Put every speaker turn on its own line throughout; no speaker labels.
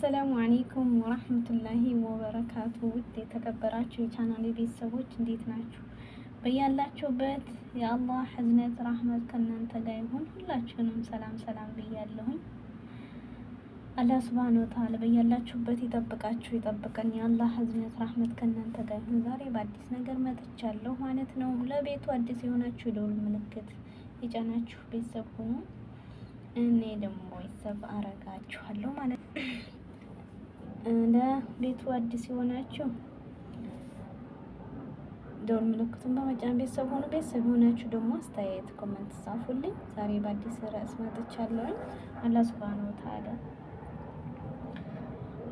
አሰላሙ አለይኩም ወራህመቱላሂ ወበረካቱ። ውድ የተከበራችሁ የቻናሌ ቤተሰቦች እንዴት ናችሁ? በያላችሁበት የአላህ ህዝነት ራህመት ከእናንተ ጋር ይሁን። ሁላችሁንም ሰላም ሰላም ብያለሁኝ። አላህ ሱብሃነሁ ወተዓላ በያላችሁበት ይጠብቃችሁ ይጠብቀን። የአላህ ህዝነት ራህመት ከእናንተ ጋር ይሁን። ዛሬ በአዲስ ነገር መጥቻለሁ ማለት ነው። ለቤቱ አዲስ የሆናችሁ የደወል ምልክት የጫናችሁ ቤተሰብ ሁኑ። እኔ ደግሞ ቤተሰብ አረጋችኋለሁ ማለት ነው። ለቤቱ አዲስ የሆናችሁ ደወል ምልክቱን በመጫን ቤተሰብ ሆኑ። ቤተሰብ የሆናችሁ ደግሞ አስተያየት ኮሜንት ጻፉልኝ። ዛሬ በአዲስ ርዕስ መጥቻለሁ። አላህ ሱብሃነሁ ወተዓላ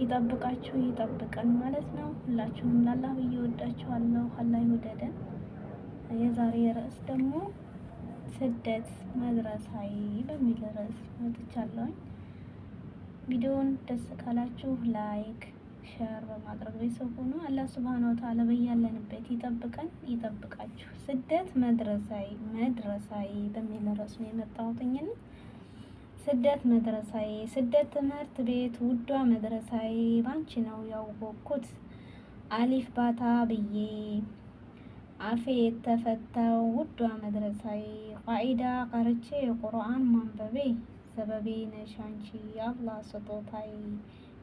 ይጠብቃችሁ ይጠብቀን ማለት ነው። ሁላችሁም ለአላህ ብዬ ወዳችኋለሁ። አላህ ይወደደን። የዛሬ ርዕስ ደግሞ ስደት መድረሳዬ በሚል ርዕስ መጥቻለሁ። ቪዲዮውን ደስ ካላችሁ ላይክ ሼር በማድረግ ቤተሰብ ሆኑ። አላህ ሱብሃነሁ ወተዓላ በያለንበት ይጠብቀን ይጠብቃችሁ። ስደት መድረሳዬ በሚል ርዕስ ነው የመጣሁትኝ። ስደት መድረሳዬ፣ ስደት ትምህርት ቤት ውዷ መድረሳዬ፣ ባንቺ ነው ያወቅኩት አሊፍ ባታ ብዬ አፌ የተፈታው ውዷ መድረሳዬ፣ ቃኢዳ ቀርቼ ቁርአን ማንበቤ ሰበቤ ነሽ አንቺ የአላህ ስጦታዬ፣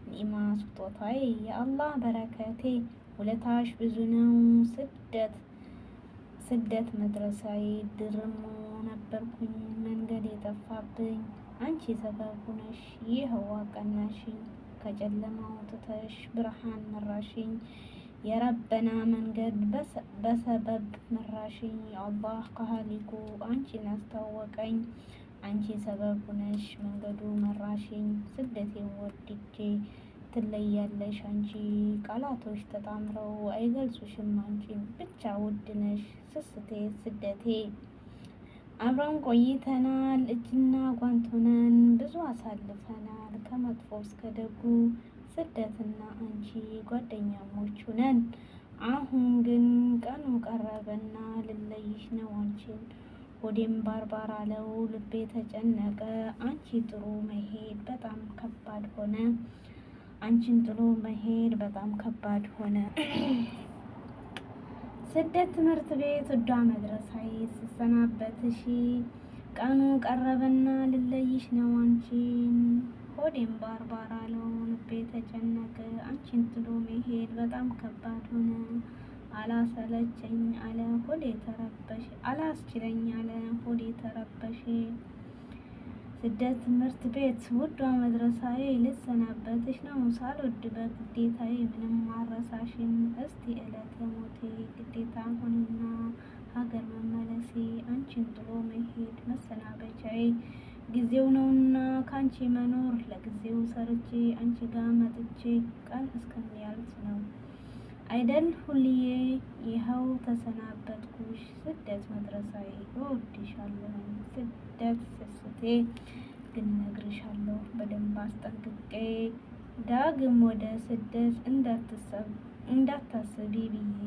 ኒዕማ ስጦታዬ፣ የአላህ በረከቴ፣ ውለታሽ ብዙ ነው ስደት መድረሳዬ፣ ድርሞ ነበርኩኝ መንገድ የጠፋብኝ አንቺ ሰበብ ነሽ ይኸው አቀናሽኝ፣ ከጨለማ አውጥተሽ ብርሃን መራሽኝ፣ የረበና መንገድ በሰበብ መራሽኝ፣ የአላህ ከሃሊኩ አንቺን አስታወቀኝ፣ አንቺ ሰበብ ነሽ መንገዱ መራሽኝ፣ ስደቴን ወድጄ ትለያለሽ አንቺ፣ ቃላቶች ተጣምረው አይገልጹሽም አንቺን፣ ብቻ ውድ ነሽ ስስቴ ስደቴ፣ አብረን ቆይተናል እጅና ጓንት ሆነን ብዙ አሳልፈናል ከመጥፎ እስከ ደጉ፣ ስደትና አንቺ ጓደኛሞች ሁነን፣ አሁን ግን ቀኑ ቀረበና ልለይሽ ነው አንቺን፣ ሆዴም ባርባር አለው ልቤ ተጨነቀ፣ አንቺ ጥሩ መሄድ በጣም ከባድ ሆነ፣ አንቺን ጥሎ መሄድ በጣም ከባድ ሆነ። ስደት ትምህርት ቤት ውዷ መድረሳዬ፣ ስሰናበትሽ ቀኑ ቀረበና ልለይሽ ነው አንቺን፣ ሆዴም ባርባር አለው ልቤ ተጨነቀ፣ አንቺን ጥሎ መሄድ በጣም ከባድ ሆነ፣ አላሰለቸኝ አለ ሆዴ ተረበሽ፣ አላስችለኝ አለ ሆዴ ተረበሽ። ስደት ትምህርት ቤት ውዷ መድረሳዬ፣ ልሰናበትሽ ነው ሳልወድ በግዴታዬ፣ ምንም ማረሳሽን እስቲ ዕለተ ሞቴ፣ ግዴታ ሆንና ሀገር መመለሴ፣ አንቺን ጥሎ መሄድ መሰናበቻዬ፣ ጊዜው ነውና ካንቺ መኖር ለጊዜው ሰርቼ፣ አንቺ ጋር መጥቼ ቀን እስከሚያልፍ ነው አይደል ሁልዬ፣ ይኸው ተሰናበትኩሽ ስደት መድረሳዬ፣ እወድሻለሁ ስደት ስስቴ፣ ግን እነግርሻለሁ በደንብ አስጠንቅቄ፣ ዳግም ወደ ስደት እንዳታስቢ ብዬ፣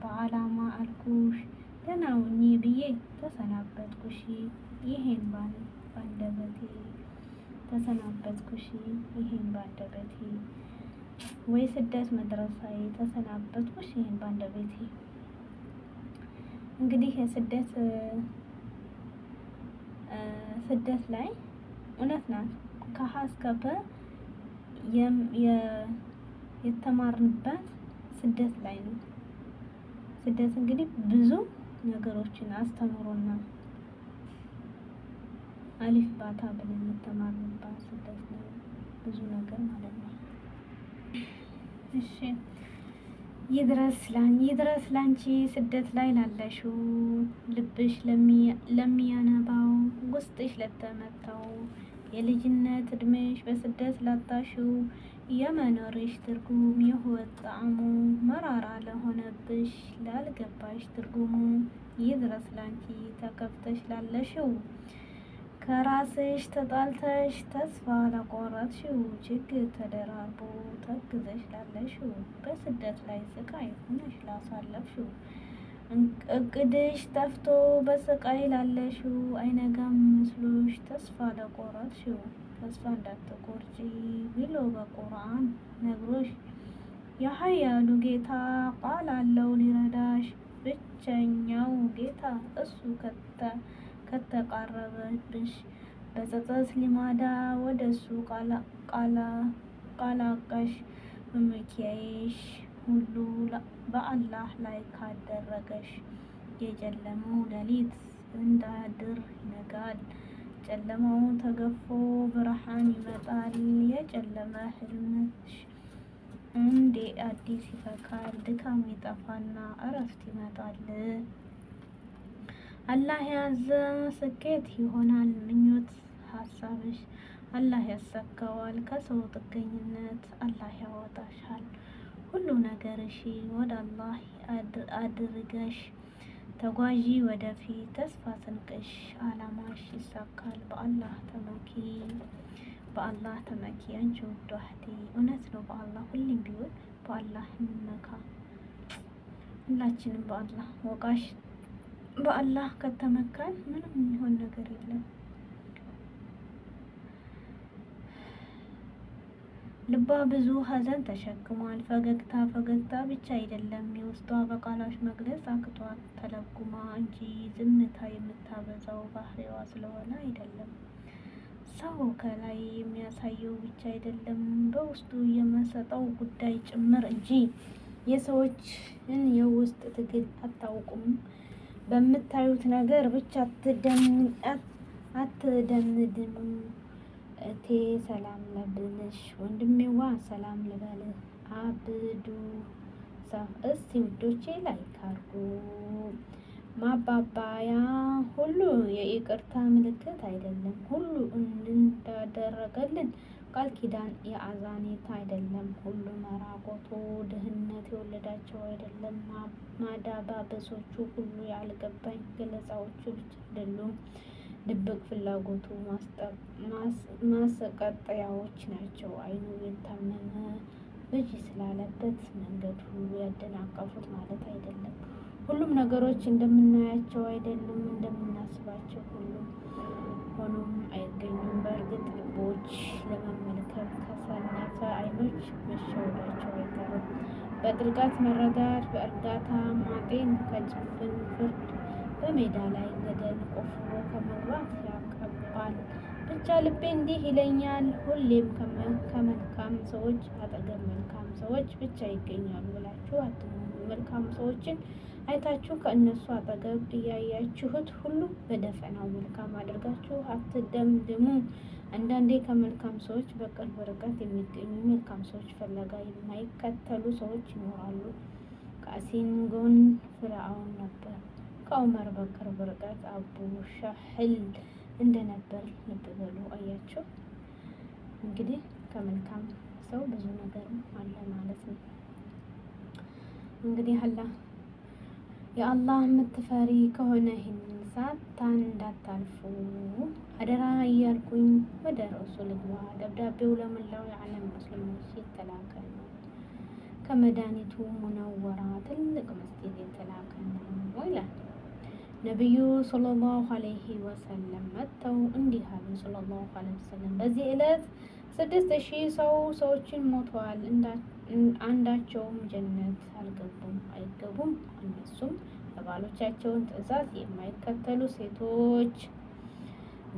በዓላማ አልኩሽ ደህና ሁኚ ብዬ፣ ተሰናበትኩሽ ይሄን ባንደበቴ፣ ተሰናበትኩሽ ይሄን ባንደበቴ፣ ወይ ስደት መድረሳዬ ተሰናበትኩሽ ይሄን ባንደበቴ። እንግዲህ ስደት ላይ እውነት ናት ከሀ እስከ ፐ የተማርንበት ስደት ላይ ነው። ስደት እንግዲህ ብዙ ነገሮችን አስተምሮናል። አሊፍ ባታ ብለን የተማርንበት ስደት ነው ብዙ ነገር ማለት ነው። እሺ ይድረስ ላንቺ ስደት ላይ ላለሽው፣ ልብሽ ለሚያነባው፣ ውስጥሽ ለተመታው፣ የልጅነት እድሜሽ በስደት ላጣሽው፣ የመኖርሽ ትርጉም የህይወት ጣዕሙ መራራ ለሆነብሽ ላልገባሽ ትርጉሙ፣ ይድረስ ላንቺ ተከፍተሽ ላለሽው፣ ከራስሽ ተጣልተሽ ተስፋ ለቆረጥሽው፣ ችግር ተደራርቦ ተግዘሽ ላለሽው፣ በስደት ላይ ስቃይ ሆነሽ ላሳለፍሽው፣ እቅድሽ ጠፍቶ በስቃይ ላለሽው፣ አይነጋም መስሎሽ ተስፋ ለቆረጥሽው፣ ተስፋ እንዳትቆርጪ ብሎ በቁርአን ነግሮሽ የሀያሉ ጌታ ቃል አለው ሊረዳሽ ብቸኛው ጌታ እሱ ከተቃረበብሽ በጸጸት ሊማዳ ወደሱ ቃላቀሽ መመኪያዬሽ ሁሉ በአላህ ላይ ካደረገሽ የጨለመው ሌሊት እንዳድር ይነጋል። ጨለማው ተገፎ ብርሃን ይመጣል። የጨለመ ህልምሽ እንዴ አዲስ ይፈካል። ድካም ይጠፋና እረፍት ይመጣል። አላህ ያዘ ስኬት ይሆናል ምኞት ሀሳብሽ አላህ ያሳካዋል። ከሰው ጥገኝነት አላህ ያወጣሻል። ሁሉ ነገርሽ ወደ አላህ አድርገሽ ተጓዢ ወደፊት ተስፋ ስንቅሽ አላማሽ ይሳካል። በአላህ ተመኪ አንቺ ውድ እህቴ። እውነት ነው። በአላህ ሁሌም ቢሆን በአላህ እንመካ። ሁላችንም በአላህ ወቃሽ በአላህ ከተመካን ምንም የሚሆን ነገር የለም። ልባ ብዙ ሀዘን ተሸክሟል። ፈገግታ ብቻ አይደለም የውስጧ በቃላሽ መግለጽ አቅቷት ተለጉማ እንጂ ዝምታ የምታበዛው ባህሪዋ ስለሆነ አይደለም። ሰው ከላይ የሚያሳየው ብቻ አይደለም በውስጡ የመሰጠው ጉዳይ ጭምር እንጂ የሰዎችን የውስጥ ትግል አታውቁም። በምታዩት ነገር ብቻ አትደምድሙ። እቴ ሰላም ልበልሽ፣ ወንድሜዋ ሰላም ልበልህ። አብዱ እስቲ ውዶቼ ላይክ አድርጉ። ማባባያ ሁሉ የይቅርታ ምልክት አይደለም። ሁሉ እንዳደረገልን ቃል ኪዳን የአዛኔት አይደለም። ሁሉ መራቆቱ ድህነት የወለዳቸው አይደለም። ማዳባበሶቹ ሁሉ ያልገባኝ ገለጻዎቹ ብቻ አይደሉም። ድብቅ ፍላጎቱ ማስቀጠያዎች ናቸው። አይኑ የታመመ በጂ ስላለበት መንገድ ሁሉ ያደናቀፉት ማለት አይደለም። ሁሉም ነገሮች እንደምናያቸው አይደሉም፣ እንደምናስባቸው ሁሉም ሆኖም አይገኙም። በእርግጥ ልቦች ለመመልከት ከሰነፈ አይኖች መሸወዳቸው አይቀርም። በጥልቀት መረዳት፣ በእርጋታ ማጤን ከጭፍን ፍርድ በሜዳ ላይ ገደል ቆፍሮ ከመግባት ያቀባል። ብቻ ልቤ እንዲህ ይለኛል፣ ሁሌም ከመልካም ሰዎች አጠገብ መልካም ሰዎች ብቻ ይገኛሉ ብላችሁ አትመኑ። መልካም ሰዎችን አይታችሁ ከእነሱ አጠገብ እያያችሁት ሁሉ በደፈናው መልካም አድርጋችሁ አትደምድሙ። አንዳንዴ ከመልካም ሰዎች በቅርብ ርቀት የሚገኙ መልካም ሰዎች ፍለጋ የማይከተሉ ሰዎች ይኖራሉ። ከአሲን ጎን ፍርዓውን ነበር። ከዑመር በቅርብ ርቀት አቡ ሻህል እንደነበር ልብ በሉ። አያችሁ እንግዲህ ከመልካም ሰው ብዙ ነገር አለ ማለት ነው። እንግዲህ የአላህ የምትፈሪ ከሆነ ይህንን ሰዓት እንዳታልፉ አደራ እያልኩኝ ወደ ርዕሱ ልግባ። ደብዳቤው ለመላው የዓለም ሙስሊሞች የተላከ ነው። ከመድኃኒቱ ሙነወራ ትልቅ መስጊድ የተላከ ነው ይላል። ነቢዩ ሰለላሁ ዐለይሂ ወሰለም መጥተው እንዲህ አሉ። ሰለላሁ ዐለይሂ ወሰለም በዚህ ዕለት 6000 ሰዎችን ሞተዋል። አንዳቸውም ጀነት አይገቡም። እነሱም የባሎቻቸውን ትዕዛዝ የማይከተሉ ሴቶች፣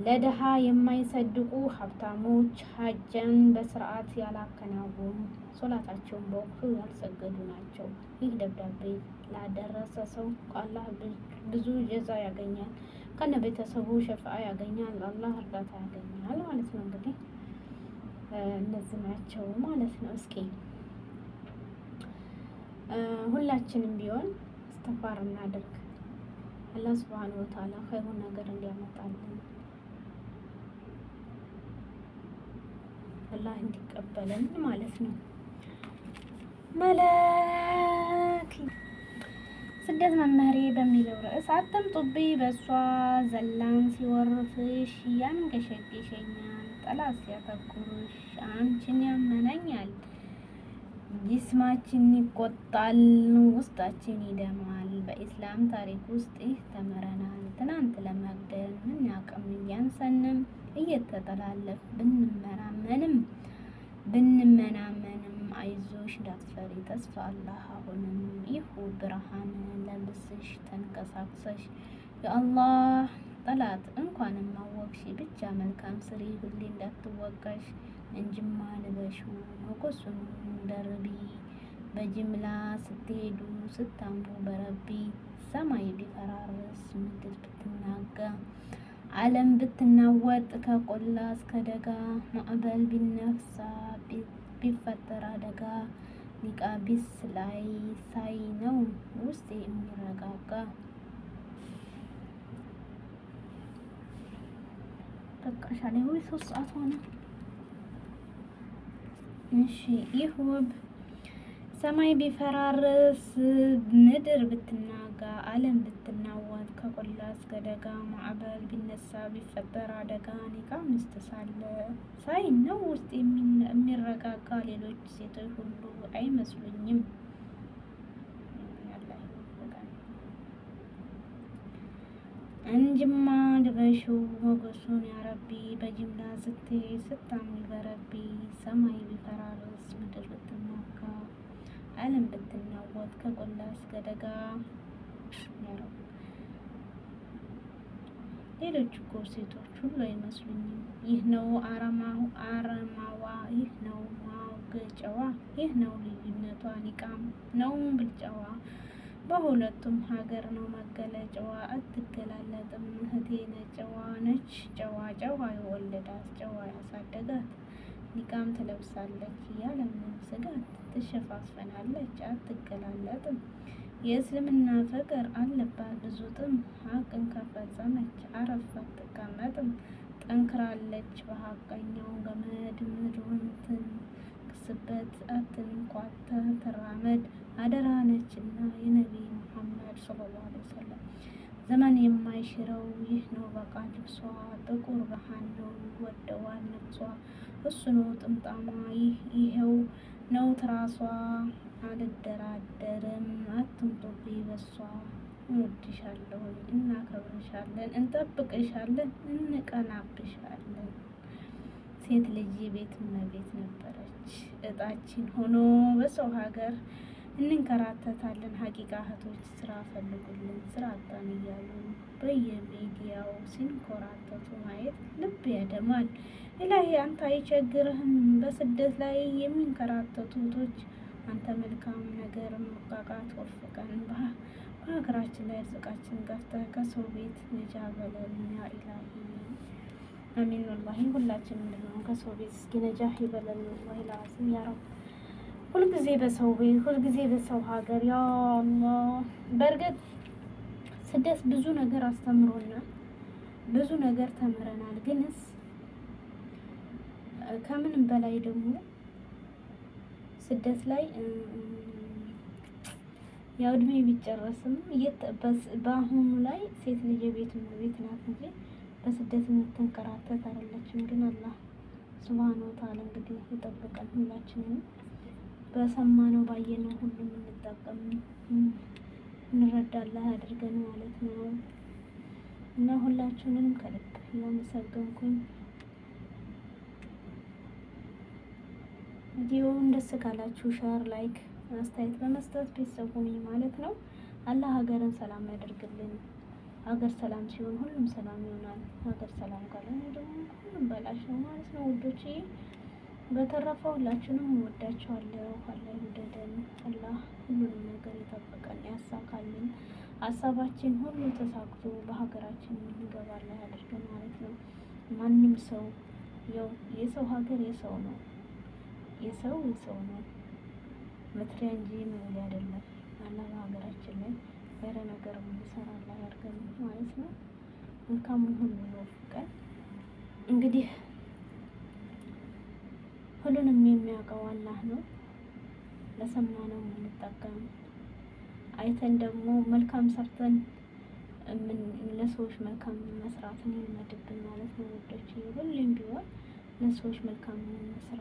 ለድሃ የማይሰድቁ ሀብታሞች፣ ሀጃን በስርዓት ያላከናወኑ፣ ሶላታቸውን በወቅቱ ያልሰገዱ ናቸው። ይህ ደብዳቤ ላደረሰ ሰው ከአላህ ብዙ ጀዛ ያገኛል። ከነ ቤተሰቡ ሸፋዓ ያገኛል። አላህ እርዳታ ያገኛል ማለት ነው። እንግዲህ እነዚህ ናቸው ማለት ነው። እስኪ ሁላችንም ቢሆን እስትግፋር እናድርግ። አላህ ሱብሓነሁ ወተዓላ ኸይሩን ነገር እንዲያመጣልን አላህ እንዲቀበለን ማለት ነው። መለክ ስደት መምህሬ በሚለው ርዕስ አትምጡብኝ በሷ ዘላን ሲወርፍሽ ያንገሸግሸኛል። ጠላት ሲያተኩርሽ አንቺን ያመነኛል። ጅስማችን ይቆጣል፣ ውስጣችን ይደማል። በኢስላም ታሪክ ውስጥ ይህ ተምረናል። ትናንት ለመግደል ምን አቅም እያንሰንም እየተጠላለፍ ብንመራመንም ብንመናመንም አይዞሽ እንዳትፈሪ ተስፋ አላህ አሁንም ይሁ ብርሃን ለብስሽ ተንቀሳቅሰሽ የአላህ ጠላት እንኳንም አወቅሽ ብቻ መልካም ስሪ ሁሌ እንዳትወቃሽ እንጅማ ልበሹ ሞገሱን ደርቢ በጅምላ ስትሄዱ ስታምሩ በረቢ ሰማይ ቢፈራርስ ምድር ብትናጋ ዓለም ብትናወጥ ከቆላ እስከ ደጋ ማዕበል ቢነፍሳ ቢፈጠር አደጋ ኒቃቢስ ላይ ሳይ ነው ውስጤ የሚረጋጋ። በቃ ሻለኝ ወይ 3 ሰዓት ሆነ። እሺ ይህ ውብ ሰማይ ቢፈራርስ ምድር ብትናጋ ዓለም ብትናወጥ ከቆላ እስከ ደጋ ማዕበል ቢነሳ ቢፈጠር አደጋ ኒቃብ ምስትሳለ ሳይ ነው ውስጥ የሚረጋጋ ሌሎች ሴቶች ሁሉ አይመስሉኝም። እንጅማ ልበሽው ሞገሱን ያረቢ በጅምላ ስትሄድ ስታምሪ በረቢ ሰማይ ቢፈራርስ ምድር ብትናጋ ዓለም ብትናወጥ ከቆላ እስከ ደጋ ያረብ ሌሎች እኮ ሴቶች ሁሉ አይመስሉኝም። ይህ ነው አረማዋ፣ ይህ ነው ማገጫዋ፣ ይህ ነው ልዩነቷ ኒቃም ነው ብልጫዋ። በሁለቱም ሀገር ነው መገለጫዋ። አትገላለጥም እህቴ ነጨዋ ነች ጨዋ ጨዋ የወለዳት ጨዋ ያሳደጋት ኒቃም ትለብሳለች ያለምንም ስጋት ትሸፋፈናለች አትገላለጥም። የእስልምና ፍቅር አለባት ብዙ ጥም ሀቅን ከፈጸመች አረፍ አትቀመጥም። ጠንክራለች በሀቀኛው ገመድ ምድሩን ትንክስበት አትንኳተት ትራመድ አደራ ነችና የነቢይ ሙሐመድ ሰለላሁ ዐለይሂ ወሰለም ዘመን የማይሽረው ይህ ነው በቃ ልብሷ ጥቁር ብርሃን ነው ወደዋል ነፍሷ እሱ ነው ጥምጣሟ ይሄው ነው ትራሷ አልደራደርም አትምጡብኝ በሷ እንወድሻለሁ እናከብርሻለን እንጠብቅሻለን እንቀናብሻለን። ሴት ልጅ ቤት እመቤት ነበረች እጣችን ሆኖ በሰው ሀገር እንንከራተታለን። ሀቂቃ እህቶች ስራ ፈልጉልን ስራ አጣን እያሉ በየሚዲያው ሲንኮራተቱ ማየት ልብ ያደማል። ኢላሂ አንተ አይቸግርህም በስደት ላይ የሚንከራተቱ እህቶች አንተ መልካም ነገር መብቃቃት ወፍቀን በሀገራችን ላይ ርዝቃችን ገፍተህ ከሰው ቤት ነጃ በለን ያ ኢላሂ አሚን። ወላሂ ሁላችን ምንድነው ከሰው ቤት እስኪ ነጃ ይበለን። ወላሂ ላዚም ያ ረብ ሁልጊዜ በሰው ቤት ሁልጊዜ በሰው ሀገር ያ አላህ። በእርግጥ ስደት ብዙ ነገር አስተምሮናል፣ ብዙ ነገር ተምረናል። ግንስ ከምንም በላይ ደግሞ ስደት ላይ ያው እድሜ ቢጨረስም በአሁኑ ላይ ሴት ልጅ የቤት እመቤት ናት እንጂ በስደት የምትንከራተት አይደለችም። ግን አላህ ሱብሃነሁ ወተዓላ እንግዲህ ይጠብቀን ሁላችንም በሰማነው ባየነው ሁሉ የምንጠቀም እንረዳለን አድርገን ማለት ነው። እና ሁላችሁንም ከልብ እያመሰገንኩኝ ቪዲዮውን ደስ ካላችሁ ሼር፣ ላይክ፣ አስተያየት በመስጠት ቤተሰብ ሁኑ ማለት ነው። አላህ ሀገርን ሰላም ያደርግልን። ሀገር ሰላም ሲሆን ሁሉም ሰላም ይሆናል። ሀገር ሰላም ካልሆነ ደግሞ ሁሉም በላሽ ነው ማለት ነው ውዶቼ። በተረፈ ሁላችንም እንወዳቸዋለሁ። አላህ ይውደደን። አላህ ሁሉንም ነገር ይጠብቀን ያሳካልን። ሀሳባችን ሁሉ ተሳክቶ በሀገራችን እንገባለን ያድርገን ማለት ነው። ማንም ሰው ያው የሰው ሀገር የሰው ነው፣ የሰው ነው መትሪያ እንጂ መብሊያ አይደለም። አላህ በሀገራችን ላይ በረ ነገር እንሰራለን ያድርገን ማለት ነው። መልካሙን ሁሉ ይወፍቀን። እንግዲህ ሁሉንም የሚያውቀው አላህ ነው። ለሰማነው የምንጠቀም አይተን ደግሞ መልካም ሰርተን ለሰዎች መልካም መስራትን ይመድብን ማለት ነው ውዶች። ሁሌም ቢሆን ለሰዎች መልካም መስራ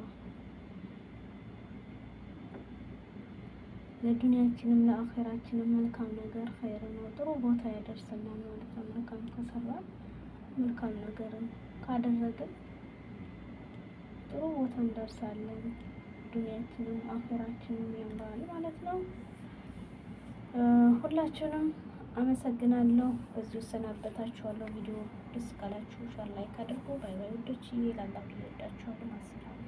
ለዱንያችንም ለአኺራችንም መልካም ነገር ኸይር ነው፣ ጥሩ ቦታ ያደርሰናል ማለት ነው። መልካም ከሰራን መልካም ነገርን ካደረግን ጥሩ ቦታ እንደርሳለን። ዱንያችንም አኺራችንም ያምራል ማለት ነው። ሁላችሁንም አመሰግናለሁ። በዚሁ እሰናበታችኋለሁ። ቪዲዮ ደስ ካላችሁ ሻር ላይክ አድርጉ። ባይ ባይ ውዶች። ይላል ይወዳችኋል። ማሰላም